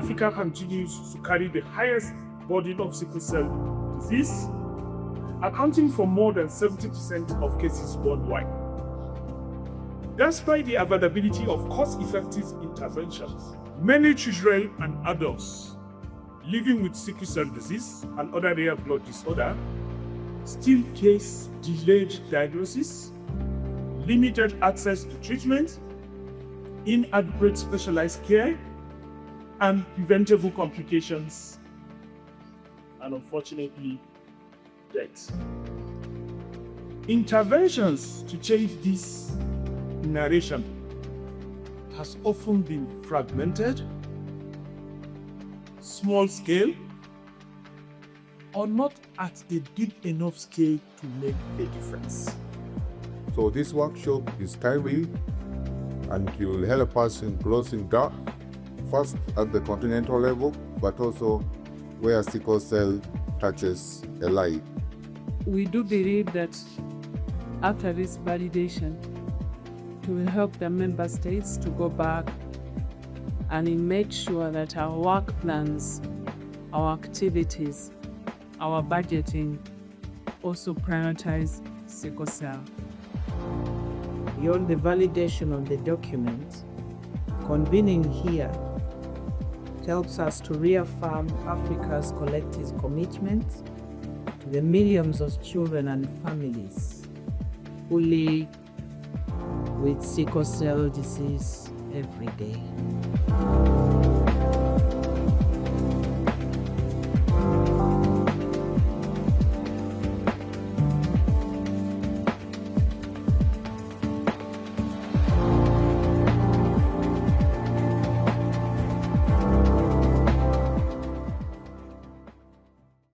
Africa continues to carry the highest burden of sickle cell disease, accounting for more than 70% of cases worldwide. Despite the availability of cost-effective interventions, many children and adults living with sickle cell disease and other rare blood disorder still face delayed diagnosis, limited access to treatment, inadequate specialized care, and preventable complications, and unfortunately, death. Interventions to change this narration has often been fragmented, small scale, or not at a big enough scale to make a difference. So this workshop is timely and it will help us in closing that, first at the continental level, but also where sickle cell touches a life. We do believe that after this validation, it will help the member states to go back and make sure that our work plans, our activities, our budgeting also prioritize sickle cell. Beyond the validation of the document, convening here helps us to reaffirm Africa's collective commitment to the millions of children and families who live with sickle cell disease every day.